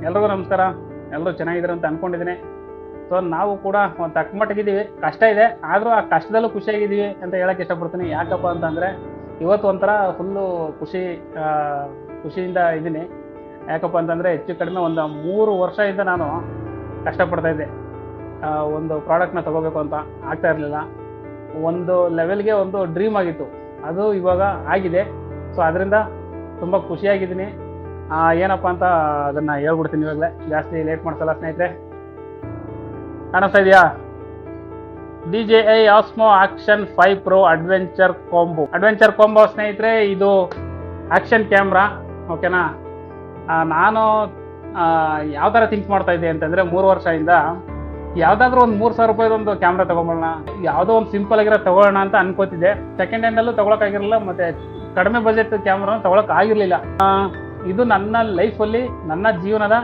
ಎಲ್ರಿಗೂ ನಮಸ್ಕಾರ. ಎಲ್ಲರೂ ಚೆನ್ನಾಗಿದ್ದಾರೆ ಅಂತ ಅಂದ್ಕೊಂಡಿದ್ದೀನಿ. ಸೊ ನಾವು ಕೂಡ ಒಂದು ತಕ್ಕ ಮಟ್ಟಿಗಿದ್ದೀವಿ. ಕಷ್ಟ ಇದೆ, ಆದರೂ ಆ ಕಷ್ಟದಲ್ಲೂ ಖುಷಿಯಾಗಿದ್ದೀವಿ ಅಂತ ಹೇಳಕ್ಕೆ ಇಷ್ಟಪಡ್ತೀನಿ. ಯಾಕಪ್ಪ ಅಂತಂದರೆ ಇವತ್ತು ಒಂಥರ ಫುಲ್ಲು ಖುಷಿಯಿಂದ ಇದ್ದೀನಿ. ಯಾಕಪ್ಪ ಅಂತಂದರೆ ಹೆಚ್ಚು ಕಡಿಮೆ ಒಂದು 3 ವರ್ಷದಿಂದ ನಾನು ಕಷ್ಟಪಡ್ತಾಯಿದ್ದೆ. ಒಂದು ಪ್ರಾಡಕ್ಟ್ನ ತೊಗೋಬೇಕು ಅಂತ ಆಗ್ತಾ ಇರಲಿಲ್ಲ. ಒಂದು ಲೆವೆಲ್ಗೆ ಒಂದು ಡ್ರೀಮ್ ಆಗಿತ್ತು, ಅದು ಇವಾಗ ಆಗಿದೆ. ಸೊ ಅದರಿಂದ ತುಂಬ ಖುಷಿಯಾಗಿದ್ದೀನಿ. ಏನಪ್ಪ ಅಂತ ಅದನ್ನು ಹೇಳ್ಬಿಡ್ತೀನಿ ಇವಾಗಲೇ, ಜಾಸ್ತಿ ಲೇಟ್ ಮಾಡಿಸಲ್ಲ ಸ್ನೇಹಿತರೆ. ಕಾಣಿಸ್ತಾ ಇದೆಯಾ? DJI Osmo Action 5 Pro adventure combo ಸ್ನೇಹಿತರೆ. ಇದು ಆ್ಯಕ್ಷನ್ ಕ್ಯಾಮ್ರಾ, ಓಕೆನಾ. ನಾನು ಯಾವ ಥರ ಥಿಂಕ್ ಮಾಡ್ತಾ ಇದ್ದೆ ಅಂತಂದರೆ 3 ವರ್ಷದಿಂದ ಯಾವುದಾದ್ರೂ ಒಂದು 3,000 ರೂಪಾಯಿದೊಂದು ಕ್ಯಾಮ್ರಾ ತೊಗೊಂಬೋಣ, ಯಾವುದೋ ಒಂದು ಸಿಂಪಲ್ ಆಗಿರೋ ತೊಗೊಳ್ಳೋಣ ಅಂತ ಅನ್ಕೋತಿದ್ದೆ. ಸೆಕೆಂಡ್ ಹ್ಯಾಂಡಲ್ಲೂ ತೊಗೊಳಕ್ಕಾಗಿರಲಿಲ್ಲ, ಮತ್ತು ಕಡಿಮೆ ಬಜೆಟ್ ಕ್ಯಾಮ್ರಾ ತೊಗೊಳಕ್ಕಾಗಿರಲಿಲ್ಲ. ಇದು ನನ್ನ ಲೈಫಲ್ಲಿ, ನನ್ನ ಜೀವನದ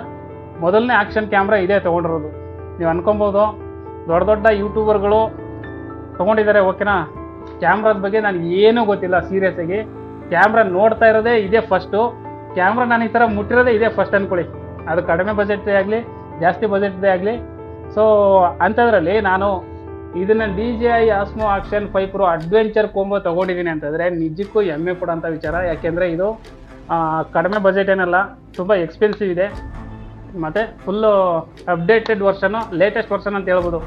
ಮೊದಲನೇ ಆ್ಯಕ್ಷನ್ ಕ್ಯಾಮ್ರಾ ಇದೇ ತೊಗೊಂಡಿರೋದು. ನೀವು ಅನ್ಕೊಬೋದು ದೊಡ್ಡ ದೊಡ್ಡ ಯೂಟ್ಯೂಬರ್ಗಳು ತೊಗೊಂಡಿದ್ದಾರೆ, ಓಕೆನಾ. ಕ್ಯಾಮ್ರಾದ ಬಗ್ಗೆ ನನಗೆ ಏನೂ ಗೊತ್ತಿಲ್ಲ ಸೀರಿಯಸ್ ಆಗಿ. ಕ್ಯಾಮ್ರಾ ನೋಡ್ತಾ ಇರೋದೇ ಇದೇ ಫಸ್ಟು. ಕ್ಯಾಮ್ರಾ ನಾನು ಈ ಥರ ಮುಟ್ಟಿರೋದೇ ಇದೇ ಫಸ್ಟ್ ಅಂದ್ಕೊಳ್ಳಿ. ಅದು ಕಡಿಮೆ ಬಜೆಟ್ದೇ ಆಗಲಿ ಜಾಸ್ತಿ ಬಜೆಟ್ದೇ ಆಗಲಿ. ಸೊ ಅಂಥದ್ರಲ್ಲಿ ನಾನು ಇದನ್ನು DJI Osmo Action 5 Pro adventure combo ತೊಗೊಂಡಿದ್ದೀನಿ ಅಂತಂದರೆ ನಿಜಕ್ಕೂ ಹೆಮ್ಮೆ ಪಡೋಂಥ ವಿಚಾರ. ಯಾಕೆಂದರೆ ಇದು ಕಡಿಮೆ ಬಜೆಟ್ ಏನಲ್ಲ, ತುಂಬ ಎಕ್ಸ್ಪೆನ್ಸಿವ್ ಇದೆ, ಮತ್ತು ಫುಲ್ಲು ಅಪ್ಡೇಟೆಡ್ ವರ್ಷನು, ಲೇಟೆಸ್ಟ್ ವರ್ಷನ್ ಅಂತ ಹೇಳ್ಬೋದು.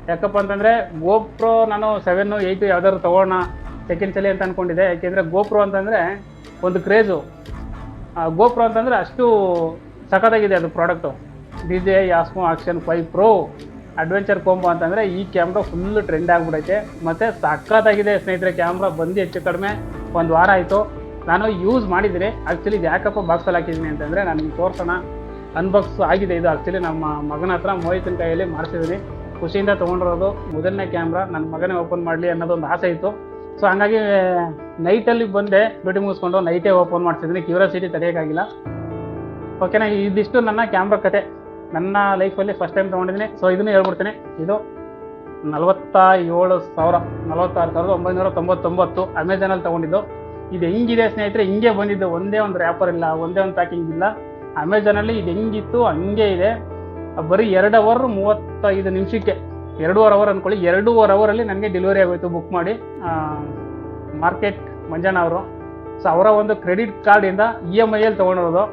ಯಾಕಪ್ಪ ಅಂತಂದರೆ GoPro ನಾನು 7, 8 ಯಾವ್ದಾದ್ರು ತೊಗೊಳ್ಳೋಣ ಸೆಕೆಂಡ್ ಸಲ ಅಂತ ಅಂದ್ಕೊಂಡಿದ್ದೆ. ಯಾಕೆಂದರೆ GoPro ಅಂತಂದರೆ ಒಂದು ಕ್ರೇಜು. GoPro ಅಂತಂದರೆ ಅಷ್ಟು ಸಖತ್ತಾಗಿದೆ ಅದು product. DJI Osmo Action 5 Pro adventure combo ಅಂತಂದರೆ ಈ ಕ್ಯಾಮ್ರಾ ಫುಲ್ಲು ಟ್ರೆಂಡ್ ಆಗಿಬಿಡೈತೆ, ಮತ್ತು ಸಖತ್ತಾಗಿದೆ ಸ್ನೇಹಿತರೆ. ಕ್ಯಾಮ್ರಾ ಬಂದು ಹೆಚ್ಚು ಕಡಿಮೆ 1 ವಾರ ಆಯಿತು. ನಾನು ಯೂಸ್ ಮಾಡಿದ್ದೀನಿ. ಆ್ಯಕ್ಚುಲಿ ಇದು ಯಾಕಪ್ಪ ಬಾಕ್ಸಲ್ಲಿ ಹಾಕಿದ್ದೀನಿ ಅಂತಂದರೆ ನಾನು ನಿಮ್ಗೆ ತೋರಿಸೋಣ. ಅನ್ಬಾಕ್ಸ್ ಆಗಿದೆ ಇದು. ಆ್ಯಕ್ಚುಲಿ ನಮ್ಮ ಮಗನ ಹತ್ರ ಮೋಹಿತನ ಕೈಯಲ್ಲಿ ಮಾಡಿಸಿದ್ದೀನಿ. ಖುಷಿಯಿಂದ ತೊಗೊಂಡಿರೋದು ಮೊದಲನೇ ಕ್ಯಾಮ್ರಾ. ನನ್ನ ಮಗನೇ ಓಪನ್ ಮಾಡಲಿ ಅನ್ನೋದೊಂದು ಆಸೆ ಇತ್ತು. ಸೊ ಹಂಗಾಗಿ ನೈಟಲ್ಲಿ ಬಂದೆ, ಡ್ಯೂಟಿ ಮುಗಿಸ್ಕೊಂಡು ನೈಟೇ ಓಪನ್ ಮಾಡಿಸಿದ್ದೀನಿ. ಕ್ಯೂರಿಯಾಸಿಟಿ ತಡೆಯೋಕ್ಕಾಗಿಲ್ಲ, ಓಕೆನಾ. ಇದಿಷ್ಟು ನನ್ನ ಕ್ಯಾಮ್ರಾ ಕತೆ. ನನ್ನ ಲೈಫಲ್ಲಿ ಫಸ್ಟ್ ಟೈಮ್ ತೊಗೊಂಡಿದ್ದೀನಿ. ಸೊ ಇದನ್ನು ಹೇಳ್ಬಿಡ್ತೀನಿ. ಇದು 46,999 ಅಮೆಝಾನಲ್ಲಿ ತೊಗೊಂಡಿದ್ದು. ಇದು ಹೆಂಗಿದೆ ಸ್ನೇಹಿತರೆ, ಹಿಂಗೆ ಬಂದಿದ್ದು. ಒಂದೇ ಒಂದು ರ್ಯಾಪರ್ ಇಲ್ಲ, ಒಂದೇ ಒಂದು ಪ್ಯಾಕಿಂಗ್ ಇಲ್ಲ. ಅಮೆಝಾನಲ್ಲಿ ಇದು ಹೆಂಗಿತ್ತು ಹಂಗೆ ಇದೆ. ಬರೀ 2 ಅವರ್ 35 ನಿಮಿಷಕ್ಕೆ, 2.5 ಅವರ್ ಅಂದ್ಕೊಳ್ಳಿ, 2.5 ಅವರಲ್ಲಿ ನನಗೆ ಡೆಲಿವರಿ ಆಗೋಯ್ತು ಬುಕ್ ಮಾಡಿ. ಮಾರ್ಕೆಟ್ ಮಂಜಣ್ಣ ಅವರು. ಸೊ ಅವರ ಒಂದು ಕ್ರೆಡಿಟ್ ಕಾರ್ಡಿಂದ EMIಯಲ್ಲಿ ತೊಗೊಂಡಿರೋದು.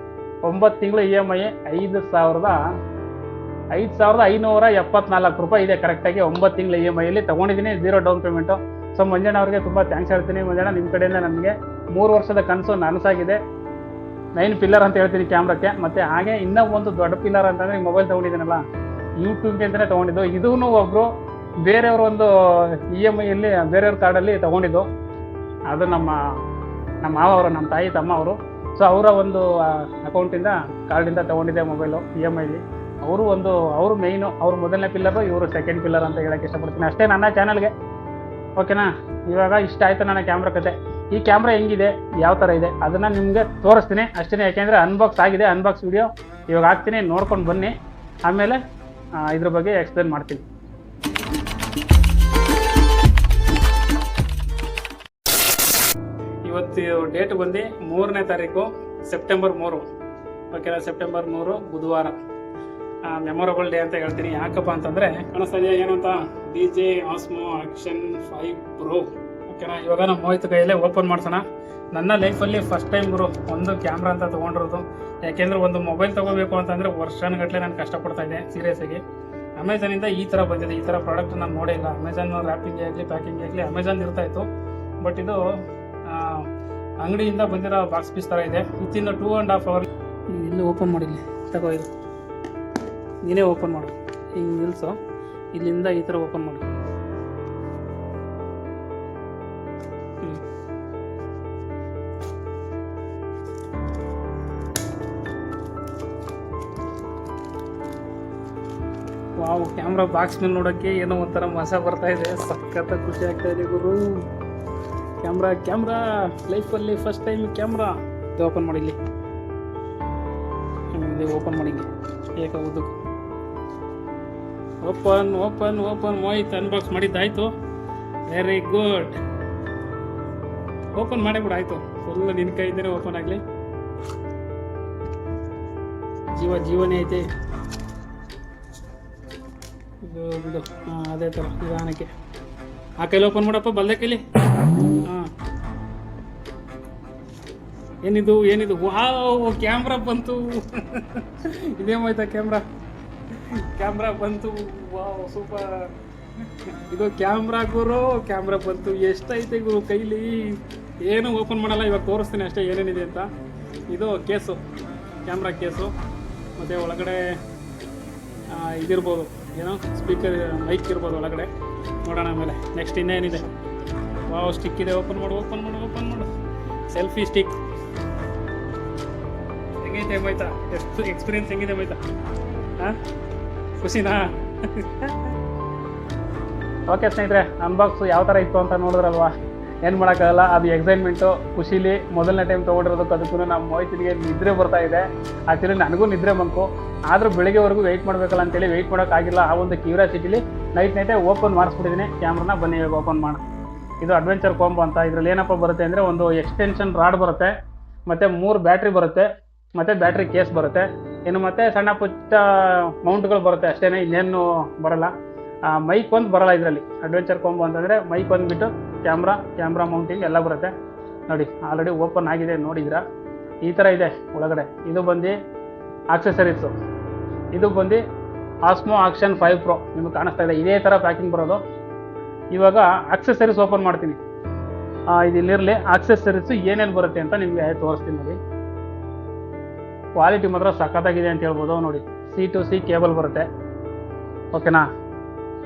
9 ತಿಂಗಳು EMI 5,574 ರೂಪಾಯಿ ಇದೆ ಕರೆಕ್ಟಾಗಿ. 9 ತಿಂಗಳು EMIಯಲ್ಲಿ ತೊಗೊಂಡಿದ್ದೀನಿ, 0 ಡೌನ್ ಪೇಮೆಂಟು. ಸೊ ಮಂಜಣ್ಣ ಅವ್ರಿಗೆ ತುಂಬ ಥ್ಯಾಂಕ್ಸ್ ಹೇಳ್ತೀನಿ. ಮಂಜಣ್ಣ, ನಿಮ್ಮ ಕಡೆಯಿಂದ ನನಗೆ 3 ವರ್ಷದ ಕನಸು ನನಸಾಗಿದೆ. 9 ಪಿಲ್ಲರ್ ಅಂತ ಹೇಳ್ತೀನಿ ಕ್ಯಾಮ್ರಾಕ್ಕೆ. ಮತ್ತು ಹಾಗೆ ಇನ್ನೂ ಒಂದು ದೊಡ್ಡ ಪಿಲ್ಲರ್ ಅಂತಂದರೆ ಈ ಮೊಬೈಲ್ ತೊಗೊಂಡಿದ್ದೀನಲ್ಲ, ಯೂಟ್ಯೂಬ್ಗೆ ಅಂತಲೇ ತೊಗೊಂಡಿದ್ದು. ಇದೂ ಒಬ್ಬರು ಬೇರೆಯವ್ರ ಒಂದು EMIಯಲ್ಲಿ ಬೇರೆಯವ್ರ ಕಾರ್ಡಲ್ಲಿ ತೊಗೊಂಡಿದ್ದು. ಅದು ನಮ್ಮ ಮಾವ ಅವರು, ನಮ್ಮ ತಾಯಿ ತಮ್ಮ ಅವರು. ಸೊ ಅವರ ಒಂದು ಅಕೌಂಟಿಂದ ಕಾರ್ಡಿಂದ ತೊಗೊಂಡಿದ್ದೆ ಮೊಬೈಲು EMIಲಿ. ಅವರು ಮೇಯ್ನು, ಅವ್ರು ಮೊದಲನೇ ಪಿಲ್ಲರು, ಇವರು ಸೆಕೆಂಡ್ ಪಿಲ್ಲರ್ ಅಂತ ಹೇಳೋಕ್ಕೆ ಇಷ್ಟಪಡ್ತೀನಿ ಅಷ್ಟೇ ನನ್ನ ಚಾನಲ್ಗೆ, ಓಕೆನಾ. ಇವಾಗ ಇಷ್ಟ ಆಯಿತು ನನ್ನ ಕ್ಯಾಮ್ರಾ ಕತೆ. ಈ ಕ್ಯಾಮ್ರಾ ಹೆಂಗಿದೆ, ಯಾವ ಥರ ಇದೆ ಅದನ್ನು ನಿಮಗೆ ತೋರಿಸ್ತೀನಿ ಅಷ್ಟೇ. ಯಾಕೆಂದರೆ ಅನ್ಬಾಕ್ಸ್ ಆಗಿದೆ, ಅನ್ಬಾಕ್ಸ್ ವಿಡಿಯೋ ಇವಾಗ ಹಾಕ್ತೀನಿ, ನೋಡ್ಕೊಂಡು ಬನ್ನಿ. ಆಮೇಲೆ ಇದ್ರ ಬಗ್ಗೆ ಎಕ್ಸ್ಪ್ಲೇನ್ ಮಾಡ್ತೀನಿ. ಇವತ್ತು ಡೇಟ್ ಬಂದು 3ನೇ ತಾರೀಕು ಸೆಪ್ಟೆಂಬರ್ 3, ಓಕೆನಾ. ಸೆಪ್ಟೆಂಬರ್ 3 ಬುಧವಾರ. ಮೆಮೊರಬಲ್ ಡೇ ಅಂತ ಹೇಳ್ತೀನಿ. ಯಾಕಪ್ಪ ಅಂತಂದರೆ ಕಾಣಿಸ್ತಾ ಇದೆಯಾ ಏನಂತ, DJI Osmo Action 5 Pro, ಓಕೆನಾ. ಇವಾಗ ನಮ್ಮ ಮೋಹಿತ್ ಕೈಯಲ್ಲೇ ಓಪನ್ ಮಾಡ್ಸೋಣ. ನನ್ನ ಲೈಫಲ್ಲಿ ಫಸ್ಟ್ ಟೈಮ್ ಒಂದು ಕ್ಯಾಮ್ರಾ ಅಂತ ತೊಗೊಂಡಿರೋದು. ಯಾಕೆಂದರೆ ಒಂದು ಮೊಬೈಲ್ ತೊಗೋಬೇಕು ಅಂತಂದರೆ ವರ್ಷಗಟ್ಟಲೆ ನಾನು ಕಷ್ಟಪಡ್ತಾ ಇದ್ದೆ ಸೀರಿಯಸ್ ಆಗಿ. ಅಮೆಝಾನಿಂದ ಈ ಥರ ಬಂದಿದೆ, ಈ ಥರ ಪ್ರಾಡಕ್ಟ್ ನಾನು ನೋಡೇ ಇಲ್ಲ. ಅಮೆಝಾನ್ ರ್ಯಾಪಿಂಗ್ ಆಗಲಿ ಪ್ಯಾಕಿಂಗ್ ಆಗಲಿ ಅಮೆಝಾನ್ ಇರ್ತಾಯಿತ್ತು. ಬಟ್ ಇದು ಅಂಗಡಿಯಿಂದ ಬಂದಿರೋ ಬಾಕ್ಸ್ ಪೀಸ್ ಥರ ಇದೆ. Within 2.5 hour. ಇಲ್ಲಿ ಓಪನ್ ಮಾಡಿಲ್ಲ, ತಗೋ ಇದು ನೀನೇ ಓಪನ್ ಮಾಡು. ಹಿಂಗೆ ನಿಲ್ಲಿಸು, ಇಲ್ಲಿಂದ ಈ ಥರ ಓಪನ್ ಮಾಡು. ವಾವ್, ಕ್ಯಾಮ್ರಾ ಬಾಕ್ಸ್ ಮೇಲೆ ನೋಡೋಕ್ಕೆ ಏನೋ ಒಂಥರ ಮಜಾ ಬರ್ತಾ ಇದೆ. ಸಖತ್ತ ಖುಷಿ ಆಗ್ತಾ ಇದೆ ಗುರು. ಕ್ಯಾಮ್ರಾ ಲೈಫಲ್ಲಿ ಫಸ್ಟ್ ಟೈಮ್ ಕ್ಯಾಮ್ರಾ. ಇದು ಓಪನ್ ಮಾಡಿಲ್ಲಿ, ಓಪನ್ ಮಾಡಿ ಏಕಾಗುದು. ಓಪನ್ ಮೋಹಿತ್ ಅನ್ಬಾಕ್ಸ್ ಮಾಡಿದ್ದಾಯ್ತು. Very good. ಓಪನ್ ಮಾಡೇ ಬಿಡು, ಆಯಿತು. ಫುಲ್ ನಿನ್ನ ಕೈಯಿಂದನೇ ಓಪನ್ ಆಗಲಿ. ಜೀವನೇ ಐತೆ ಇದು ಇದು ಹಾಂ ಅದೇ ಥರ ನಿಧಾನಕ್ಕೆ ಆ ಕೈಲಿ ಓಪನ್ ಮಾಡಪ್ಪ ಬಲ್ದೆ ಕೈಲಿ. ಹಾಂ ಏನಿದು ವಾವ್ ಕ್ಯಾಮ್ರಾ ಬಂತು. ಇದೇಮಾಯ್ತಾ ಕ್ಯಾಮ್ರಾ ಬಂತು. Wow super. ಇದು ಕ್ಯಾಮ್ರಾ ಗುರು, ಕ್ಯಾಮ್ರಾ ಬಂತು. ಎಷ್ಟೈತೆ ಗುರು ಕೈಲಿ, ಏನು ಓಪನ್ ಮಾಡಲ್ಲ. ಇವಾಗ ತೋರಿಸ್ತೀನಿ ಅಷ್ಟೇ ಏನೇನಿದೆ ಅಂತ. ಇದು ಕೇಸು, ಕ್ಯಾಮ್ರಾ ಕೇಸು, ಮತ್ತು ಒಳಗಡೆ ಇದಿರ್ಬೋದು, ಏನೋ ಸ್ಪೀಕರ್ ಮೈಕ್ ಇರ್ಬೋದು ಒಳಗಡೆ. ನೋಡೋಣ ಆಮೇಲೆ ನೆಕ್ಸ್ಟ್ ಇನ್ನೇನಿದೆ. ವಾವ್ ಸ್ಟಿಕ್ ಇದೆ. ಓಪನ್ ಮಾಡು. ಸೆಲ್ಫಿ ಸ್ಟಿಕ್ ಹೆಂಗೈತೆ ಮೈತಾ? ಎಷ್ಟು ಎಕ್ಸ್ಪೀರಿಯನ್ಸ್ ಹೆಂಗಿದೆ ಮೈತಾ? ಹಾಂ ಖುಷಿನಾ? ಓಕೆ ಸ್ನೇಹಿತರೆ, ಅನ್ಬಾಕ್ಸು ಯಾವ ಥರ ಇತ್ತು ಅಂತ ನೋಡಿದ್ರಲ್ವಾ? ಏನು ಮಾಡೋಕ್ಕಾಗಲ್ಲ, ಅದು ಎಕ್ಸೈಟ್ಮೆಂಟು, ಖುಷಿಲಿ ಮೊದಲನೇ ಟೈಮ್ ತೊಗೊಂಡಿರೋದಕ್ಕೆ ಅದಕ್ಕೂ ನಮ್ಮ ಮೋಹಿತಿಗೆ ನಿದ್ರೆ ಬರ್ತಾ ಇದೆ. ಆ್ಯಕ್ಚುಲಿ ನನಗೂ ನಿದ್ರೆ ಬಂತು, ಆದರೂ ಬೆಳಿಗ್ಗೆವರೆಗೂ ವೆಯ್ಟ್ ಮಾಡಬೇಕಲ್ಲ ಅಂತೇಳಿ ವೆಯ್ಟ್ ಮಾಡೋಕ್ಕಾಗಿಲ್ಲ. ಆ ಒಂದು ಕ್ಯೂರಿಯಾಸಿಟಿಲಿ ನೈಟೇ ಓಪನ್ ಮಾಡಿಸ್ಬಿಟ್ಟಿದ್ದೀನಿ ಕ್ಯಾಮ್ರಾನ. ಬನ್ನಿ ಇವಾಗ ಓಪನ್ ಮಾಡೋಣ. ಇದು ಅಡ್ವೆಂಚರ್ ಕಾಂಬೋ ಅಂತ. ಇದರಲ್ಲಿ ಏನಪ್ಪ ಬರುತ್ತೆ ಅಂದರೆ, ಒಂದು ಎಕ್ಸ್ಟೆನ್ಷನ್ ರಾಡ್ ಬರುತ್ತೆ, ಮತ್ತು 3 ಬ್ಯಾಟ್ರಿ ಬರುತ್ತೆ, ಮತ್ತು ಬ್ಯಾಟ್ರಿ ಕೇಸ್ ಬರುತ್ತೆ, ಇನ್ನು ಮತ್ತು ಸಣ್ಣ ಪುಟ್ಟ ಮೌಂಟ್ಗಳು ಬರುತ್ತೆ ಅಷ್ಟೇ, ಇನ್ನೇನು ಬರೋಲ್ಲ. ಮೈಕ್ ಒಂದು ಬರೋಲ್ಲ ಇದರಲ್ಲಿ. ಅಡ್ವೆಂಚರ್ ಕಾಂಬೋ ಅಂತಂದರೆ ಮೈಕ್ ಬಂದುಬಿಟ್ಟು ಕ್ಯಾಮ್ರಾ ಮೌಂಟಿಂಗ್ ಎಲ್ಲ ಬರುತ್ತೆ. ನೋಡಿ ಆಲ್ರೆಡಿ ಓಪನ್ ಆಗಿದೆ, ನೋಡಿದ್ದೀರಾ? ಈ ಥರ ಇದೆ ಒಳಗಡೆ. ಇದು ಬಂದು ಆಕ್ಸೆಸರೀಸು. ಇದು ಬಂದು ಆಸ್ಮೋ ಆಕ್ಷನ್ 5 Pro. ನಿಮಗೆ ಕಾಣಿಸ್ತಾ ಇದೆ, ಇದೇ ಥರ ಪ್ಯಾಕಿಂಗ್ ಬರೋದು. ಇವಾಗ ಆಕ್ಸೆಸರೀಸ್ ಓಪನ್ ಮಾಡ್ತೀನಿ. ಇದು ಇಲ್ಲಿರಲಿ. ಆಕ್ಸೆಸರೀಸು ಏನೇನು ಬರುತ್ತೆ ಅಂತ ನಿಮಗೆ ತೋರಿಸ್ತೀನಿ ನೋಡಿ. ಕ್ವಾಲಿಟಿ ಮಾತ್ರ ಸಖತ್ತಾಗಿದೆ ಅಂತ ಹೇಳ್ಬೋದು. ನೋಡಿ C2C ಕೇಬಲ್ ಬರುತ್ತೆ, ಓಕೆನಾ?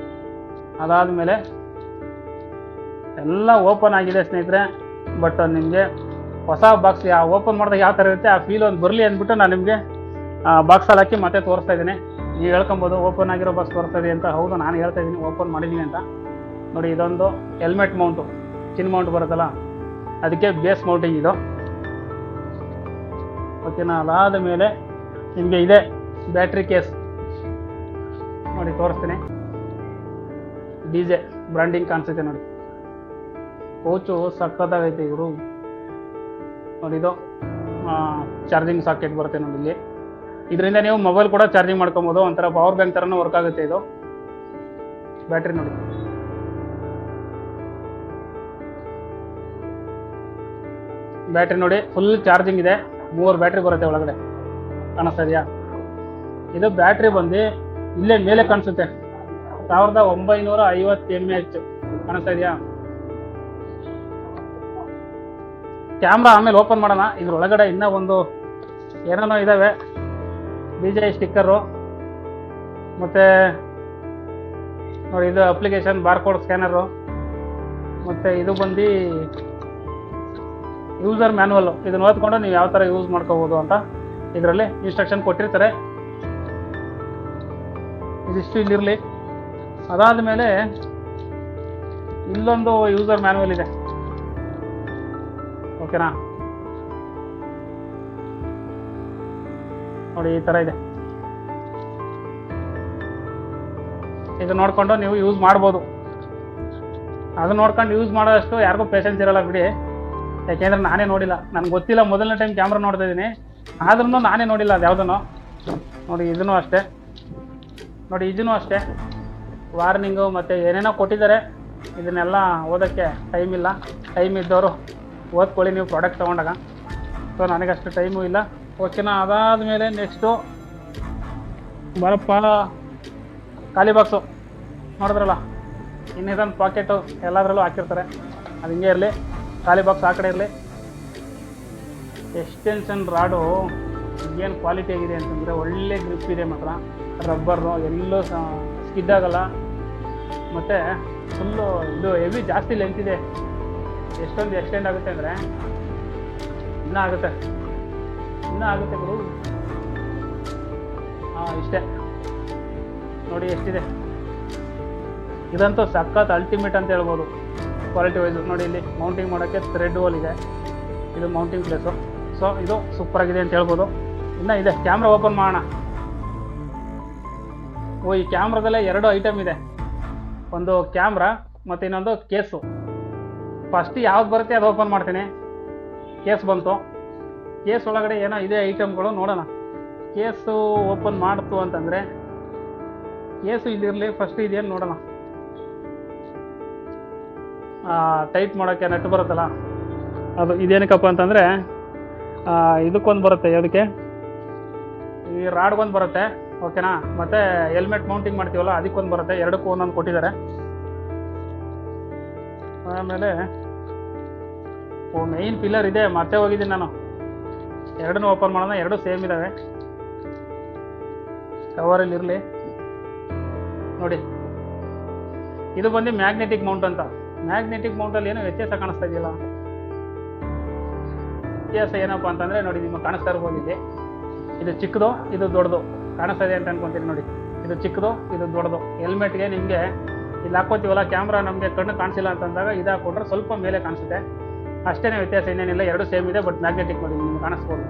ಅದಾದಮೇಲೆ ಎಲ್ಲ ಓಪನ್ ಆಗಿದೆ ಸ್ನೇಹಿತರೆ. ಬಟ್ ನಿಮಗೆ ಹೊಸ ಬಾಕ್ಸ್ ಓಪನ್ ಮಾಡಿದಾಗ ಯಾವ ಥರ ಇರುತ್ತೆ ಆ ಫೀಲ್ ಒಂದು ಬರಲಿ ಅಂದ್ಬಿಟ್ಟು ನಾನು ನಿಮಗೆ ಬಾಕ್ಸಲ್ಲಿ ಹಾಕಿ ಮತ್ತೆ ತೋರಿಸ್ತಾ ಇದ್ದೀನಿ. ನೀವು ಹೇಳ್ಕೊಬೋದು ಓಪನ್ ಆಗಿರೋ ಬಾಕ್ಸ್ ತೋರಿಸ್ತಾ ಇದೆ ಅಂತ. ಹೌದು, ನಾನು ಹೇಳ್ತಾ ಇದ್ದೀನಿ ಓಪನ್ ಮಾಡಿದ್ದೀನಿ ಅಂತ. ನೋಡಿ ಇದೊಂದು ಹೆಲ್ಮೆಟ್ ಮೌಂಟು, ಚಿನ್ ಮೌಂಟ್ ಬರುತ್ತಲ್ಲ, ಅದಕ್ಕೆ ಬೇಸ್ ಮೌಂಟಿಂಗ್ ಇದು, ಓಕೆನಾ? ಅದಾದ ಮೇಲೆ ನಿಮಗೆ ಇದೆ ಬ್ಯಾಟ್ರಿ ಕೇಸ್. ನೋಡಿ ತೋರಿಸ್ತೀನಿ. DJ ಬ್ರ್ಯಾಂಡಿಂಗ್ ಕಾಣಿಸುತ್ತೆ ನೋಡಿ. ಕೋಚು ಸಕ್ಕತ್ತಾಗೈತೆ ಇವರು. ನೋಡಿ ಇದು ಚಾರ್ಜಿಂಗ್ ಸಾಕೆಟ್ ಬರುತ್ತೆ ನೋಡಿ ಇಲ್ಲಿ. ಇದರಿಂದ ನೀವು ಮೊಬೈಲ್ ಕೂಡ ಚಾರ್ಜಿಂಗ್ ಮಾಡ್ಕೊಬೋದು. ಒಂಥರ ಪವರ್ ಬ್ಯಾಂಕ್ ಥರನೂ ವರ್ಕ್ ಆಗುತ್ತೆ ಇದು. ಬ್ಯಾಟ್ರಿ ನೋಡಿ, ಬ್ಯಾಟ್ರಿ ನೋಡಿ ಫುಲ್ ಚಾರ್ಜಿಂಗ್ ಇದೆ. 3 ಬ್ಯಾಟ್ರಿ ಬರುತ್ತೆ ಒಳಗಡೆ, ಕಾಣಿಸ್ತಾ ಇದೆಯಾ? ಇದು ಬ್ಯಾಟ್ರಿ ಬಂದು ಇಲ್ಲೇ ಮೇಲೆ ಕಾಣಿಸುತ್ತೆ, 1950 mAh ಕಾಣಿಸ್ತಾ ಇದೆಯಾ? ಕ್ಯಾಮ್ರಾ ಆಮೇಲೆ ಓಪನ್ ಮಾಡೋಣ. ಇದ್ರೊಳಗಡೆ ಇನ್ನೂ ಒಂದು ಏನೇನೋ ಇದ್ದಾವೆ. DJI ಸ್ಟಿಕ್ಕರು, ಮತ್ತು ನೋಡಿ ಇದು ಅಪ್ಲಿಕೇಶನ್ ಬಾರ್ಕೋಡ್ ಸ್ಕ್ಯಾನರು, ಮತ್ತು ಇದು ಬಂದು ಯೂಸರ್ ಮ್ಯಾನ್ಯಲ್. ಇದನ್ನ ಓದ್ಕೊಂಡು ನೀವು ಯಾವ ಥರ ಯೂಸ್ ಮಾಡ್ಕೋಬೋದು ಅಂತ ಇದರಲ್ಲಿ ಇನ್ಸ್ಟ್ರಕ್ಷನ್ ಕೊಟ್ಟಿರ್ತಾರೆ. ಇದಿಷ್ಟು ಇಲ್ಲಿರಲಿ. ಅದಾದ ಮೇಲೆ ಇಲ್ಲೊಂದು ಯೂಸರ್ ಮ್ಯಾನ್ಯಲ್ ಇದೆ, ಓಕೆನಾ? ನೋಡಿ ಈ ಥರ ಇದೆ. ಇದು ನೋಡಿಕೊಂಡು ನೀವು ಯೂಸ್ ಮಾಡ್ಬೋದು. ಅದು ನೋಡ್ಕೊಂಡು ಯೂಸ್ ಮಾಡೋಷ್ಟು ಯಾರಿಗೂ ಪೇಷನ್ಸ್ ಇರೋಲ್ಲ ಬಿಡಿ. ಯಾಕೆಂದರೆ ನಾನೇ ನೋಡಿಲ್ಲ, ನನಗೆ ಗೊತ್ತಿಲ್ಲ. ಮೊದಲನೇ ಟೈಮ್ ಕ್ಯಾಮ್ರಾ ನೋಡ್ತಾ ಇದ್ದೀನಿ, ಆದ್ರೂ ನಾನೇ ನೋಡಿಲ್ಲ ಅದು ಯಾವುದೂ. ನೋಡಿ ಇದನ್ನು ಅಷ್ಟೇ, ನೋಡಿ ಇದನ್ನು ಅಷ್ಟೇ. ವಾರ್ನಿಂಗು ಮತ್ತು ಏನೇನೋ ಕೊಟ್ಟಿದ್ದಾರೆ. ಇದನ್ನೆಲ್ಲ ಓದೋಕ್ಕೆ ಟೈಮ್ ಇಲ್ಲ. ಟೈಮ್ ಇದ್ದವರು ಓದ್ಕೊಳ್ಳಿ ನೀವು ಪ್ರಾಡಕ್ಟ್ ತೊಗೊಂಡಾಗ. ಸೊ ನನಗಷ್ಟು ಟೈಮು ಇಲ್ಲ, ಓಕೆನಾ? ಅದಾದಮೇಲೆ ನೆಕ್ಸ್ಟು ಬರಪ್ಪ ಖಾಲಿ ಬಾಕ್ಸು. ನೋಡಿದ್ರಲ್ಲ, ಇನ್ನಿದೊಂದು ಪಾಕೆಟು ಎಲ್ಲದರಲ್ಲೂ ಹಾಕಿರ್ತಾರೆ, ಅದು ಹಿಂಗೆ ಇರಲಿ. ಖಾಲಿ ಬಾಕ್ಸ್ ಆ ಕಡೆ ಇರಲಿ. ಎಕ್ಸ್ಟೆನ್ಷನ್ ರಾಡು ಏನು ಕ್ವಾಲಿಟಿ ಆಗಿದೆ ಅಂತಂದರೆ ಒಳ್ಳೆ ಗ್ರಿಪ್ ಇದೆ ಮಾತ್ರ. ರಬ್ಬರು ಎಲ್ಲೂ ಸ್ಕಿಡ್ ಆಗಲ್ಲ. ಮತ್ತು ಫುಲ್ಲು ಇದು ಹೆವಿ ಜಾಸ್ತಿ ಲೆಂತ್ ಇದೆ. ಎಷ್ಟೊಂದು ಎಕ್ಸ್ಟೆಂಡ್ ಆಗುತ್ತೆ ಅಂದರೆ ಇನ್ನೂ ಆಗುತ್ತೆ ಗುರು. ಇಷ್ಟೇ ನೋಡಿ ಎಷ್ಟಿದೆ. ಇದಂತೂ ಸಖತ್ ಅಲ್ಟಿಮೇಟ್ ಅಂತ ಹೇಳ್ಬೋದು ಕ್ವಾಲಿಟಿ ವೈಸು. ನೋಡಿ ಇಲ್ಲಿ ಮೌಂಟಿಂಗ್ ಮಾಡೋಕ್ಕೆ ಥ್ರೆಡ್ ಹೋಲ್ ಇದೆ, ಇದು ಮೌಂಟಿಂಗ್ ಪ್ಲೇಸು. ಸೊ ಇದು ಸೂಪರಾಗಿದೆ ಅಂತ ಹೇಳ್ಬೋದು. ಇನ್ನೂ ಇದೆ. ಕ್ಯಾಮ್ರಾ ಓಪನ್ ಮಾಡೋಣ. ಈ ಕ್ಯಾಮ್ರಾದಲ್ಲೇ 2 ಐಟಮ್ ಇದೆ, ಒಂದು ಕ್ಯಾಮ್ರಾ ಮತ್ತು ಇನ್ನೊಂದು ಕೇಸು. ಫಸ್ಟ್ ಯಾವ್ದು ಬರುತ್ತೆ ಅದು ಓಪನ್ ಮಾಡ್ತೀನಿ. ಕೇಸ್ ಬಂತು. ಕೇಸ್ ಒಳಗಡೆ ಏನೋ ಇದೆ ಐಟಮ್ಗಳು, ನೋಡೋಣ. ಕೇಸು ಓಪನ್ ಮಾಡ್ತು ಅಂತಂದರೆ ಕೇಸು ಇಲ್ಲಿರಲಿ. ಫಸ್ಟ್ ಇದೇನು ನೋಡೋಣ. ಟೈಟ್ ಮಾಡೋಕ್ಕೆ ನಟ್ಟು ಬರುತ್ತಲ್ಲ ಅದು ಇದೇನಕ್ಕಪ್ಪ ಅಂತಂದರೆ ಇದಕ್ಕೊಂದು ಬರುತ್ತೆ, ಅದಕ್ಕೆ ಈ ರಾಡ್ಗೊಂದು ಬರುತ್ತೆ, ಓಕೆನಾ. ಮತ್ತು ಹೆಲ್ಮೆಟ್ ಮೌಂಟಿಂಗ್ ಮಾಡ್ತೀವಲ್ಲ ಅದಕ್ಕೊಂದು ಬರುತ್ತೆ, ಎರಡಕ್ಕೂ ಒಂದೊಂದು ಕೊಟ್ಟಿದ್ದಾರೆ. ಆಮೇಲೆ ಮೈನ್ ಪಿಲ್ಲರ್ ಇದೆ, ಮತ್ತೆ ಹೋಗಿದ್ದೀನಿ ನಾನು. ಎರಡನ್ನೂ ಓಪನ್ ಮಾಡೋಣ, ಎರಡು ಸೇಮ್ ಇದ್ದಾವೆ. ಕವರಲ್ಲಿ ಇರಲಿ ನೋಡಿ. ಇದು ಬಂದು ಮ್ಯಾಗ್ನೆಟಿಕ್ ಮೌಂಟ್ ಅಂತ. ಮ್ಯಾಗ್ನೆಟಿಕ್ ಮೌಂಟಲ್ಲಿ ಏನು ವ್ಯತ್ಯಾಸ ಕಾಣಿಸ್ತಾ ಇದೆಯಲ್ಲ. ವ್ಯತ್ಯಾಸ ಏನಪ್ಪ ಅಂತಂದರೆ ನೋಡಿ, ನಿಮಗೆ ಕಾಣಿಸ್ತಾ ಇರ್ಬೋದು ಇಲ್ಲಿ. ಇದು ಚಿಕ್ಕದು, ಇದು ದೊಡ್ಡದು ಕಾಣಿಸ್ತಾ ಇದೆ ಅಂತ ಅನ್ಕೊಂತೀನಿ ನೋಡಿ. ಇದು ಚಿಕ್ಕದು, ಇದು ದೊಡ್ಡದು. ಹೆಲ್ಮೆಟ್ಗೆ ನಿಮಗೆ ಇಲ್ಲಿ ಹಾಕೋತೀವಲ್ಲ, ಕ್ಯಾಮ್ರಾ ನಮಗೆ ಕಣ್ಣು ಕಾಣಿಸಿಲ್ಲ ಅಂತಂದಾಗ ಇದು ಹಾಕೊಂಡ್ರೆ ಸ್ವಲ್ಪ ಮೇಲೆ ಕಾಣಿಸುತ್ತೆ, ಅಷ್ಟೇ ವ್ಯತ್ಯಾಸ, ಇನ್ನೇನಿಲ್ಲ. ಎರಡು ಸೇಮ್ ಇದೆ, ಬಟ್ ಮ್ಯಾಗ್ನೆಟಿಕ್ ನೋಡಿ ನಿಮ್ಗೆ ಕಾಣಿಸ್ಬೋದು.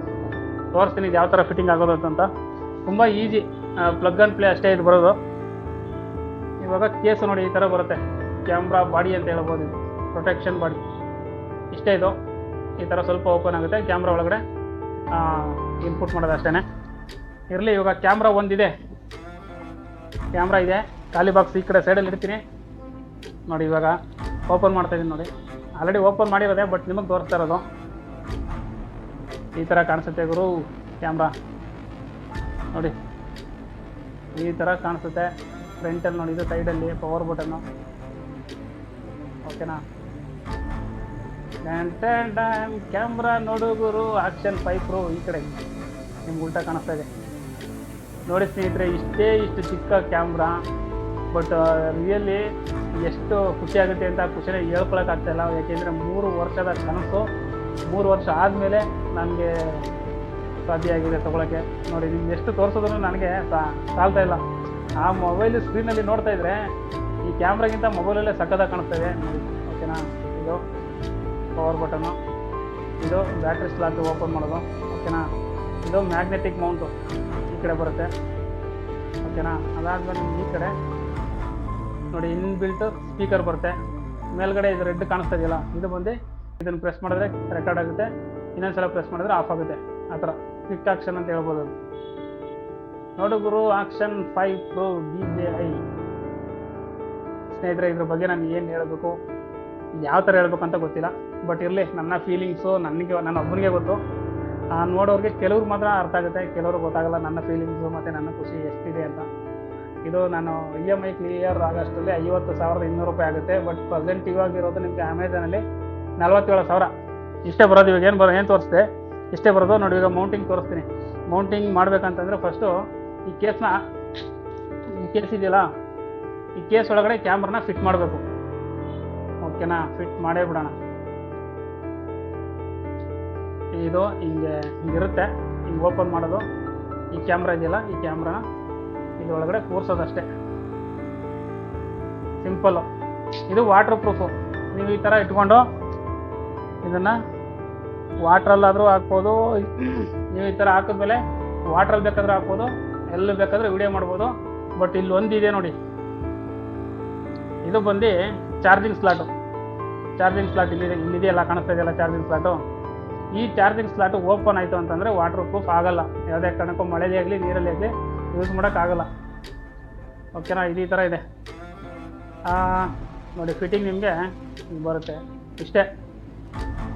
ತೋರಿಸ್ತೀನಿ ಇದು ಯಾವ ಥರ ಫಿಟ್ಟಿಂಗ್ ಆಗೋದು ಅಂತ. ತುಂಬ ಈಸಿ, ಪ್ಲಗ್ ಆ್ಯಂಡ್ ಪ್ಲೇ ಅಷ್ಟೇ ಇದು ಬರೋದು. ಇವಾಗ ಕೇಸು ನೋಡಿ ಈ ಥರ ಬರುತ್ತೆ, ಕ್ಯಾಮ್ರಾ ಬಾಡಿ ಅಂತ ಹೇಳ್ಬೋದು, ಇದು ಪ್ರೊಟೆಕ್ಷನ್ ಬಾಡಿ ಇಷ್ಟೇ. ಇದು ಈ ಥರ ಸ್ವಲ್ಪ ಓಪನ್ ಆಗುತ್ತೆ, ಕ್ಯಾಮ್ರಾ ಒಳಗಡೆ ಇನ್ಪುಟ್ ಮಾಡೋದು ಅಷ್ಟೇ ಇರಲಿ. ಇವಾಗ ಕ್ಯಾಮ್ರಾ ಒಂದಿದೆ, ಕ್ಯಾಮ್ರಾ ಇದೆ, ಖಾಲಿ ಬಾಕ್ಸ್ ಈ ಕಡೆ ಸೈಡಲ್ಲಿ ಇಡ್ತೀನಿ ನೋಡಿ. ಇವಾಗ ಓಪನ್ ಮಾಡ್ತಾಯಿದ್ದೀನಿ ನೋಡಿ. ಆಲ್ರೆಡಿ ಓಪನ್ ಮಾಡಿರೋದೆ, ಬಟ್ ನಿಮಗೆ ತೋರಿಸ್ತಾ ಇರೋದು ಈ ಥರ ಕಾಣಿಸುತ್ತೆ ಗುರು. ಕ್ಯಾಮ್ರಾ ನೋಡಿ ಈ ಥರ ಕಾಣಿಸುತ್ತೆ. ಫ್ರಂಟಲ್ಲಿ ನೋಡಿ, ಇದು ಸೈಡಲ್ಲಿ ಪವರ್ ಬಟನ್ನು, ಓಕೆನಾ. ಕ್ಯಾಮ್ರಾ ನೋಡು ಗುರು, ಆಕ್ಷನ್ 5 Pro ಈ ಕಡೆ ನಿಮ್ಗೆ ಉಲ್ಟಾ ಕಾಣಿಸ್ತಾ ಇದೆ ನೋಡಿ ಸ್ನೇಹಿತರೆ. ಇಷ್ಟು ಚಿಕ್ಕ ಕ್ಯಾಮ್ರಾ, ಬಟ್ ರಿಯಲಿ ಎಷ್ಟು ಖುಷಿ ಆಗುತ್ತೆ ಅಂತ ಖುಷಿನೇ ಹೇಳ್ಕೊಳಕ್ಕಾಗ್ತಾಯಿಲ್ಲ. ಯಾಕೆಂದರೆ 3 ವರ್ಷದ ಕನಸು, 3 ವರ್ಷ ಆದಮೇಲೆ ನನಗೆ ಸಾಧ್ಯ ಆಗಿದೆ ತೊಗೊಳಕ್ಕೆ ನೋಡಿ. ನಿಮ್ಗೆ ಎಷ್ಟು ತೋರಿಸಿದ್ರು ನನಗೆ ಸಾಲ್ತಾ ಇಲ್ಲ. ಆ ಮೊಬೈಲ್ ಸ್ಕ್ರೀನಲ್ಲಿ ನೋಡ್ತಾ ಇದ್ರೆ ಈ ಕ್ಯಾಮ್ರಾಗಿಂತ ಮೊಬೈಲಲ್ಲೇ ಸಕ್ಕತ್ತಾಗಿ ಕಾಣಿಸ್ತಾ ಇದೆ ನೋಡಿ, ಓಕೆನಾ. ಇದು ಪವರ್ ಬಟನ್ನು, ಇದು ಬ್ಯಾಟ್ರಿ ಸ್ಲಾಟ್ ಓಪನ್ ಮಾಡೋದು, ಓಕೆನಾ. ಇದು ಮ್ಯಾಗ್ನೆಟಿಕ್ ಮೌಂಟು ಈ ಕಡೆ ಬರುತ್ತೆ, ಓಕೆನಾ. ಅದಾದಮೇಲೆ ಈ ಕಡೆ ನೋಡಿ ಇನ್ಬಿಲ್ಟ್ ಸ್ಪೀಕರ್ ಬರುತ್ತೆ. ಮೇಲ್ಗಡೆ ಇದು ರೆಡ್ ಕಾಣಿಸ್ತಾ ಇದೆಯಲ್ಲ, ಇದು ಬಂದು ಇದನ್ನು ಪ್ರೆಸ್ ಮಾಡಿದ್ರೆ ರೆಕಾರ್ಡ್ ಆಗುತ್ತೆ, ಇನ್ನೊಂದ್ಸಲ ಪ್ರೆಸ್ ಮಾಡಿದ್ರೆ ಆಫ್ ಆಗುತ್ತೆ. ಆ ಥರ ಕ್ವಿಕ್ ಆಕ್ಷನ್ ಅಂತ ಹೇಳ್ಬೋದು ಅದು. ನೋಡು ಗುರು, ಆಕ್ಷನ್ 5 Pro DJI ಸ್ನೇಹಿತರೆ. ಇದ್ರ ಬಗ್ಗೆ ನಾನು ಏನು ಹೇಳಬೇಕು, ಯಾವ ಥರ ಹೇಳ್ಬೇಕು ಅಂತ ಗೊತ್ತಿಲ್ಲ, ಬಟ್ ಇರಲಿ, ನನ್ನ ಫೀಲಿಂಗ್ಸು ನನ್ನ ಒಬ್ಬನಿಗೆ ಗೊತ್ತು. ನೋಡೋರಿಗೆ ಕೆಲವ್ರು ಮಾತ್ರ ಅರ್ಥ ಆಗುತ್ತೆ, ಕೆಲವ್ರಿಗೆ ಗೊತ್ತಾಗಲ್ಲ ನನ್ನ ಫೀಲಿಂಗ್ಸು ಮತ್ತು ನನ್ನ ಖುಷಿ ಎಷ್ಟಿದೆ ಅಂತ. ಇದು ನಾನು EMI ಕ್ಲಿಯರ್ ಆಗೋಷ್ಟರಲ್ಲಿ 50,200 ರೂಪಾಯಿ ಆಗುತ್ತೆ. ಬಟ್ ಪ್ರೆಸೆಂಟ್ ಇವಾಗಿರೋದು ನಿಮಗೆ ಅಮೆಝಾನಲ್ಲಿ 47,000 ಇಷ್ಟೇ ಬರೋದು. ಇವಾಗ ಏನು ತೋರಿಸ್ದೆ ಇಷ್ಟೇ ಬರೋದು ನೋಡಿ. ಈಗ ಮೌಂಟಿಂಗ್ ತೋರಿಸ್ತೀನಿ. ಮೌಂಟಿಂಗ್ ಮಾಡಬೇಕಂತಂದರೆ ಫಸ್ಟು ಈ ಕೇಸ್ ಇದೆಯಲ್ಲ, ಈ ಕೇಸ್ ಒಳಗಡೆ ಕ್ಯಾಮ್ರಾನ ಫಿಟ್ ಮಾಡಬೇಕು, ಓಕೆನಾ. ಫಿಟ್ ಮಾಡೇ ಬಿಡೋಣ. ಇದು ಹಿಂಗಿರುತ್ತೆ, ಹಿಂಗೆ ಓಪನ್ ಮಾಡೋದು. ಈ ಕ್ಯಾಮ್ರಾ ಇದೆಯಲ್ಲ, ಈ ಕ್ಯಾಮ್ರಾನ ಇದು ಒಳಗಡೆ ಕೂರಿಸೋದಷ್ಟೇ, ಸಿಂಪಲ್ಲು. ಇದು ವಾಟರ್ ಪ್ರೂಫು. ನೀವು ಈ ಥರ ಇಟ್ಕೊಂಡು ಇದನ್ನು ವಾಟ್ರಲ್ಲಾದರೂ ಹಾಕ್ಬೋದು. ನೀವು ಈ ಥರ ಹಾಕಿದ್ಮೇಲೆ ವಾಟ್ರಲ್ಲಿ ಬೇಕಾದರೂ ಹಾಕ್ಬೋದು, ಎಲ್ಲಿ ಬೇಕಾದರೂ ವಿಡಿಯೋ ಮಾಡ್ಬೋದು. ಬಟ್ ಇಲ್ಲಿ ಒಂದಿದೆ ನೋಡಿ, ಇದು ಬಂದು ಚಾರ್ಜಿಂಗ್ ಸ್ಲಾಟು. ಇಲ್ಲಿದೆಯಲ್ಲ, ಕಾಣಿಸ್ತಾ ಇದೆಯಲ್ಲ ಚಾರ್ಜಿಂಗ್ ಸ್ಲಾಟು. ಈ ಚಾರ್ಜಿಂಗ್ ಸ್ಲಾಟು ಓಪನ್ ಆಯಿತು ಅಂತಂದರೆ ವಾಟರ್ ಪ್ರೂಫ್ ಆಗಲ್ಲ. ಯಾವುದೇ ಕಾರಣಕ್ಕೂ ಮಳೆಯಲ್ಲಿ ಆಗಲಿ ನೀರಲ್ಲಿ ಆಗಲಿ ಯೂಸ್ ಮಾಡೋಕ್ಕಾಗಲ್ಲ, ಓಕೆನಾ. ಇದು ಈ ಥರ ಇದೆ ನೋಡಿ. ಫಿಟ್ಟಿಂಗ್ ನಿಮಗೆ ಬರುತ್ತೆ ಇಷ್ಟೇ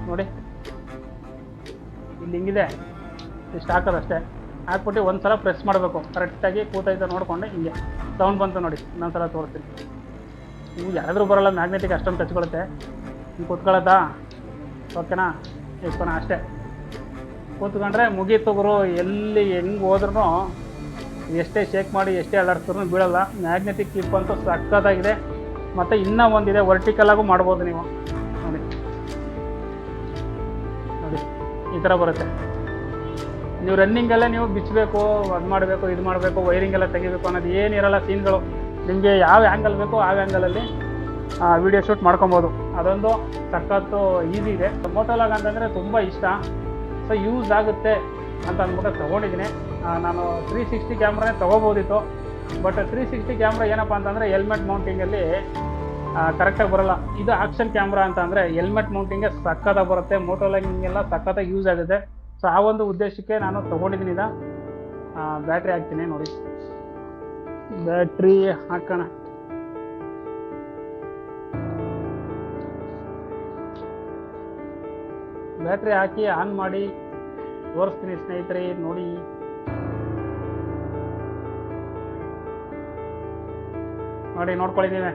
ನೋಡಿ. ಇಲ್ಲಿ ಹಿಂಗಿದೆ, ಇಷ್ಟು ಹಾಕೋದಷ್ಟೇ. ಹಾಕ್ಬಿಟ್ಟು ಒಂದು ಸಲ ಪ್ರೆಸ್ ಮಾಡಬೇಕು, ಕರೆಕ್ಟಾಗಿ ಕೂತೈತೆ ನೋಡಿಕೊಂಡು. ಹಿಂಗೆ ಸೌಂಡ್ ಬಂತು ನೋಡಿ, ಇನ್ನೊಂದು ಸಲ ತೋರಿಸ್ತೀನಿ. ನೀವು ಯಾರಾದರೂ ಬರೋಲ್ಲ, ಮ್ಯಾಗ್ನೆಟಿಕ್ ಅಷ್ಟೊಂದು ಕಚ್ಕೊಳುತ್ತೆ. ಹಿಂಗೆ ಕೂತ್ಕೊಳ್ಳೋದಾ, ಓಕೆನಾ. ಇಸ್ಕೊಣ ಅಷ್ಟೇ, ಕೂತ್ಕೊಂಡ್ರೆ ಮುಗೀತು ಗುರು. ಎಲ್ಲಿ ಹೆಂಗೆ ಹೋದ್ರೂ ಎಷ್ಟೇ ಶೇಕ್ ಮಾಡಿ ಎಷ್ಟೇ ಅಲ್ಲಾಡಿಸಿದ್ರು ಬೀಳಲ್ಲ. ಮ್ಯಾಗ್ನೆಟಿಕ್ ಕ್ಲಿಪ್ ಅಂತೂ ಸಕ್ಕತ್ತಾಗಿದೆ. ಮತ್ತು ಇನ್ನೂ ಒಂದಿದೆ, ವರ್ಟಿಕಲಾಗೂ ಮಾಡ್ಬೋದು ನೀವು ನೋಡಿ. ಈ ಥರ ಬರುತ್ತೆ. ನೀವು ರನ್ನಿಂಗೆಲ್ಲ ನೀವು ಬಿಚ್ಚಬೇಕು, ಅದು ಮಾಡಬೇಕು, ಇದು ಮಾಡಬೇಕು, ವೈರಿಂಗೆಲ್ಲ ತೆಗಿಬೇಕು ಅನ್ನೋದು ಏನಿರಲ್ಲ. ಸೀನ್ಗಳು ನಿಮಗೆ ಯಾವ ಆ್ಯಂಗಲ್ ಬೇಕೋ ಆ ಆ್ಯಂಗಲಲ್ಲಿ ವಿಡಿಯೋ ಶೂಟ್ ಮಾಡ್ಕೊಬೋದು. ಅದೊಂದು ಸಖತ್ತು ಈಸಿ ಇದೆ. ಮೋಟೋಲಾಗ್ ಅಂತಂದರೆ ತುಂಬ ಇಷ್ಟ, ಸೊ ಯೂಸ್ ಆಗುತ್ತೆ ಅಂತ ಅಂದ್ಬಿಟ್ಟು ತೊಗೊಂಡಿದ್ದೀನಿ. ನಾನು 360 ಕ್ಯಾಮ್ರಾನೇ ತೊಗೋಬೋದಿತ್ತು, ಬಟ್ 360 ಕ್ಯಾಮ್ರಾ ಏನಪ್ಪ ಅಂತಂದರೆ ಹೆಲ್ಮೆಟ್ ಮೌಂಟಿಂಗಲ್ಲಿ ಕರೆಕ್ಟಾಗಿ ಬರೋಲ್ಲ. ಇದು ಆಕ್ಷನ್ ಕ್ಯಾಮ್ರಾ ಅಂತ ಅಂದರೆ ಹೆಲ್ಮೆಟ್ ಮೌಂಟಿಂಗ್ಗೆ ಸಕ್ಕತ್ತಾಗಿ ಬರುತ್ತೆ, ಮೋಟೋಲಾಗಿಂಗೆಲ್ಲ ಸಕ್ಕತ್ತಾಗಿ ಯೂಸ್ ಆಗುತ್ತೆ. ಸೊ ಆ ಒಂದು ಉದ್ದೇಶಕ್ಕೆ ನಾನು ತೊಗೊಂಡಿದ್ದೀನಿ. ಬ್ಯಾಟ್ರಿ ಹಾಕ್ತೀನಿ ನೋಡಿ. ಬ್ಯಾಟ್ರಿ ಹಾಕೋಣ. ಬ್ಯಾಟ್ರಿ ಹಾಕಿ ಆನ್ ಮಾಡಿ ತೋರಿಸ್ತೀನಿ ಸ್ನೇಹಿತರೆ, ನೋಡಿ. ನೋಡ್ಕೊಳ್ಳಿ ನೀವೇ.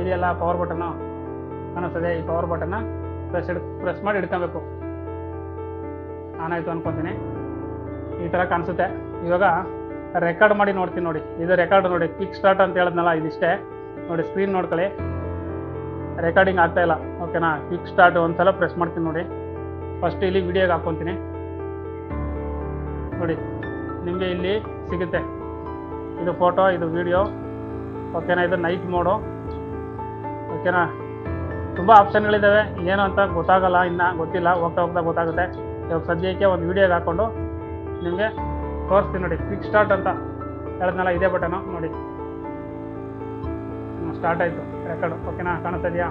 ಇದೆಯಲ್ಲ ಪವರ್ ಬಟನ್ ಕಾಣಿಸ್ತದೆ. ಈ ಪವರ್ ಬಟನ್ನ ಪ್ರೆಸ್ ಮಾಡಿ ಹಿಡ್ಕೊಬೇಕು. ಆನ್ ಆಯಿತು ಅನ್ಕೊತೀನಿ. ಈ ಥರ ಕಾಣಿಸುತ್ತೆ. ಇವಾಗ ರೆಕಾರ್ಡ್ ಮಾಡಿ ನೋಡ್ತೀನಿ ನೋಡಿ. ಇದು ರೆಕಾರ್ಡ್ ನೋಡಿ, ಕ್ವಿಕ್ ಸ್ಟಾರ್ಟ್ ಅಂತ ಹೇಳಿದ್ನಲ್ಲ, ಇದಿಷ್ಟೇ ನೋಡಿ. ಸ್ಕ್ರೀನ್ ನೋಡ್ಕೊಳ್ಳಿ, ರೆಕಾರ್ಡಿಂಗ್ ಆಗ್ತಾ ಇಲ್ಲ. ಓಕೆನಾ? ಕ್ವಿಕ್ ಸ್ಟಾರ್ಟ್ ಒಂದ್ಸಲ ಪ್ರೆಸ್ ಮಾಡ್ತೀನಿ ನೋಡಿ. ಫಸ್ಟ್ ಇಲ್ಲಿ ವಿಡಿಯೋಗೆ ಹಾಕ್ಕೊತೀನಿ ನೋಡಿ. ನಿಮಗೆ ಇಲ್ಲಿ ಸಿಗುತ್ತೆ, ಇದು ಫೋಟೋ, ಇದು ವಿಡಿಯೋ. ಓಕೆನಾ? ಇದು ನೈಟ್ ಮೋಡು. ಓಕೆನಾ? ತುಂಬ ಆಪ್ಷನ್ಗಳಿದ್ದಾವೆ, ಏನು ಅಂತ ಗೊತ್ತಾಗಲ್ಲ, ಇನ್ನು ಗೊತ್ತಿಲ್ಲ. ಹೋಗ್ತಾ ಹೋಗ್ತಾ ಗೊತ್ತಾಗುತ್ತೆ. ಇವಾಗ ಸದ್ಯಕ್ಕೆ ಒಂದು ವಿಡಿಯೋಗೆ ಹಾಕ್ಕೊಂಡು ನಿಮಗೆ ತೋರಿಸ್ತೀನಿ ನೋಡಿ. ಕ್ವಿಕ್ ಸ್ಟಾರ್ಟ್ ಅಂತ ಹೇಳಿದ್ನಲ್ಲ, ಇದೇ ಬಟನು ನೋಡಿ. ಸ್ಟಾರ್ಟ್ ಆಯಿತು ರೆಕಾರ್ಡು. ಓಕೆನಾ? ಕಾಣಿಸ್ತಾ ಇದೆಯಾ?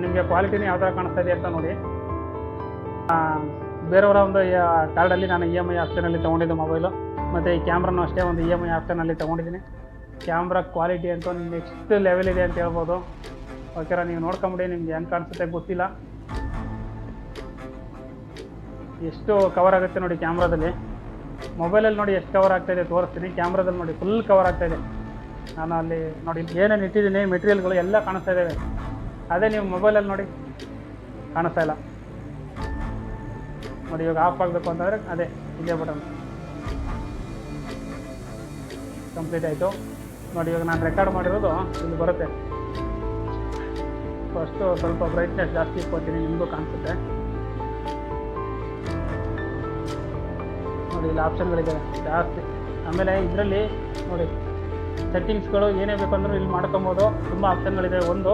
ನಿಮಗೆ ಕ್ವಾಲಿಟಿನ ಯಾವ ಥರ ಕಾಣಿಸ್ತಾ ಇದೆ ಅಂತ ನೋಡಿ. ಬೇರೆಯವರ ಒಂದು ಕಾರ್ಡಲ್ಲಿ ನಾನು EMI ಆಪ್ಷನಲ್ಲಿ ತೊಗೊಂಡಿದ್ದು ಮೊಬೈಲು. ಮತ್ತು ಈ ಕ್ಯಾಮ್ರಾನು ಅಷ್ಟೇ ಒಂದು EMI ಆಪ್ಷನಲ್ಲಿ ತೊಗೊಂಡಿದ್ದೀನಿ. ಕ್ಯಾಮ್ರಾ ಕ್ವಾಲಿಟಿ ಅಂತೂ ನೆಕ್ಸ್ಟ್ ಲೆವೆಲ್ ಇದೆ ಅಂತ ಹೇಳ್ಬೋದು. ಓಕೆನಾ? ನೀವು ನೋಡ್ಕೊಂಬಿಡಿ, ನಿಮ್ಗೆ ಹೆಂಗೆ ಕಾಣಿಸುತ್ತೆ ಗೊತ್ತಿಲ್ಲ. ಎಷ್ಟು ಕವರ್ ಆಗುತ್ತೆ ನೋಡಿ ಕ್ಯಾಮ್ರಾದಲ್ಲಿ. ಮೊಬೈಲಲ್ಲಿ ನೋಡಿ ಎಷ್ಟು ಕವರ್ ಆಗ್ತಾಯಿದೆ ತೋರಿಸ್ತೀನಿ. ಕ್ಯಾಮ್ರಾದಲ್ಲಿ ನೋಡಿ ಫುಲ್ ಕವರ್ ಆಗ್ತಾಯಿದೆ. ನಾನು ಅಲ್ಲಿ ನೋಡಿ ಏನೇನು ಇಟ್ಟಿದ್ದೀನಿ ಮೆಟೀರಿಯಲ್ಗಳು ಎಲ್ಲ ಕಾಣಿಸ್ತಾ ಇದ್ದಾವೆ. ಅದೇ ನೀವು ಮೊಬೈಲಲ್ಲಿ ನೋಡಿ ಕಾಣಿಸ್ತಾ ಇಲ್ಲ ನೋಡಿ. ಇವಾಗ ಆಫ್ ಆಗಬೇಕು ಅಂತಂದರೆ ಅದೇ ಇದೇ ಬಟನ್. ಕಂಪ್ಲೀಟ್ ಆಯಿತು ನೋಡಿ. ಇವಾಗ ನಾನು ರೆಕಾರ್ಡ್ ಮಾಡಿರೋದು ಇಲ್ಲಿ ಬರುತ್ತೆ. ಫಸ್ಟು ಸ್ವಲ್ಪ ಬ್ರೈಟ್ನೆಸ್ ಜಾಸ್ತಿ ಇಟ್ಕೊತೀನಿ, ನಿಮಗೂ ಕಾಣಿಸುತ್ತೆ ನೋಡಿ. ಇಲ್ಲಿ ಆಪ್ಷನ್ಗಳಿದ್ದಾವೆ ಜಾಸ್ತಿ. ಆಮೇಲೆ ಇದರಲ್ಲಿ ನೋಡಿ ಸೆಟ್ಟಿಂಗ್ಸ್ಗಳು ಏನೇ ಬೇಕಂದ್ರೂ ಇಲ್ಲಿ ಮಾಡ್ಕೊಬೋದು. ತುಂಬ ಆಪ್ಷನ್ಗಳಿದೆ ಒಂದು.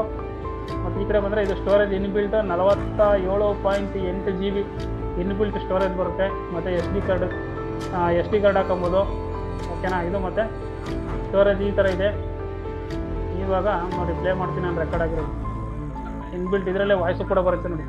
ಮತ್ತು ಈ ಕಡೆ ಬಂದರೆ ಇದು storage inbuilt 47.8 GB inbuilt storage ಬರುತ್ತೆ. ಮತ್ತು SD ಕಾರ್ಡ್ ಹಾಕೊಬೋದು. ಓಕೆನಾ? ಇದು ಮತ್ತು ಸ್ಟೋರೇಜ್ ಈ ಥರ ಇದೆ. ಇವಾಗ ನೋಡಿ ಪ್ಲೇ ಮಾಡ್ತೀನಿ ನಾನು ರೆಕಾರ್ಡ್ ಆಗಿರೋದು. ಇನ್ಬಿಲ್ಟ್ ಇದರಲ್ಲೇ ವಾಯ್ಸು ಕೂಡ ಬರುತ್ತೆ ನೋಡಿ.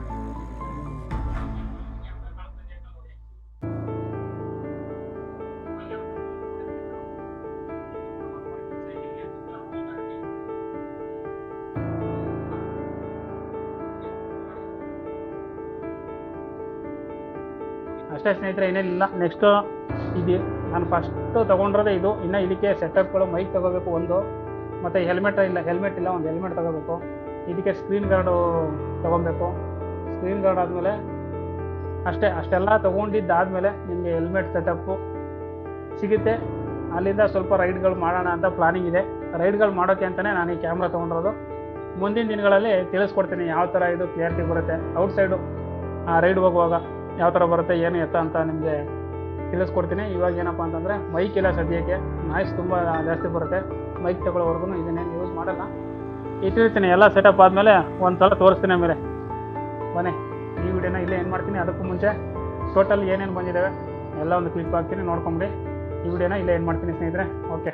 ಅಷ್ಟೇ ಸ್ನೇಹಿತರೆ, ಏನೇನಿಲ್ಲ. ನೆಕ್ಸ್ಟು ಇದು ನಾನು ಫಸ್ಟು ತೊಗೊಂಡಿರೋದೇ ಇದು. ಇನ್ನು ಇದಕ್ಕೆ ಸೆಟಪ್ಗಳು ಮೈಕ್ ತೊಗೋಬೇಕು ಒಂದು, ಮತ್ತು ಹೆಲ್ಮೆಟ್ ಇಲ್ಲ, ಒಂದು ಹೆಲ್ಮೆಟ್ ತೊಗೋಬೇಕು. ಇದಕ್ಕೆ ಸ್ಕ್ರೀನ್ ಗಾರ್ಡು ತೊಗೊಬೇಕು. ಸ್ಕ್ರೀನ್ ಗಾರ್ಡ್ ಆದಮೇಲೆ ಅಷ್ಟೆಲ್ಲ ತೊಗೊಂಡಿದ್ದಾದಮೇಲೆ ನಿಮಗೆ ಹೆಲ್ಮೆಟ್ ಸೆಟಪ್ಪು ಸಿಗುತ್ತೆ. ಅಲ್ಲಿಂದ ಸ್ವಲ್ಪ ರೈಡ್ಗಳು ಮಾಡೋಣ ಅಂತ ಪ್ಲಾನಿಂಗ್ ಇದೆ. ರೈಡ್ಗಳು ಮಾಡೋಕ್ಕೆ ಅಂತಲೇ ನಾನು ಈ ಕ್ಯಾಮ್ರಾ ತೊಗೊಂಡಿರೋದು. ಮುಂದಿನ ದಿನಗಳಲ್ಲಿ ತಿಳಿಸ್ಕೊಡ್ತೀನಿ ಯಾವ ಥರ ಇದು ಕ್ಲಿಯರಿಟಿ ಬರುತ್ತೆ. ಔಟ್ಸೈಡು ರೈಡ್ ಹೋಗುವಾಗ ಯಾವ ಥರ ಬರುತ್ತೆ, ಏನು ಎತ್ತ ಅಂತ ನಿಮಗೆ ತಿಳಿಸ್ಕೊಡ್ತೀನಿ. ಇವಾಗ ಏನಪ್ಪ ಅಂತಂದರೆ ಮೈಕ್ ಇಲ್ಲ ಸದ್ಯಕ್ಕೆ, ನಾಯ್ಸ್ ತುಂಬ ಜಾಸ್ತಿ ಬರುತ್ತೆ. ಮೈಕ್ ತಗೊಳ್ಳೋವರೆಗೂ ಇದನ್ನೇನು ಯೂಸ್ ಮಾಡಲ್ಲ. ಇಟ್ಟಿರ್ತೀನಿ. ಎಲ್ಲ ಸೆಟಪ್ ಆದಮೇಲೆ ಒಂದು ಸಲ ತೋರಿಸ್ತೀನಿ. ಆಮೇಲೆ ಬನ್ನಿ ಈ ವಿಡಿಯೋನ ಇಲ್ಲೇ ಏನು ಮಾಡ್ತೀನಿ, ಅದಕ್ಕೂ ಮುಂಚೆ ಟೋಟಲ್ ಏನೇನು ಬಂದಿದ್ದಾವೆ ಎಲ್ಲ ಒಂದು ಕ್ಲಿಕ್ ಹಾಕ್ತೀನಿ, ನೋಡ್ಕೊಂಬಿಡಿ. ಈ ವಿಡಿಯೋನ ಇಲ್ಲೇ ಏನು ಮಾಡ್ತೀನಿ ಸ್ನೇಹಿತರೆ. ಓಕೆ.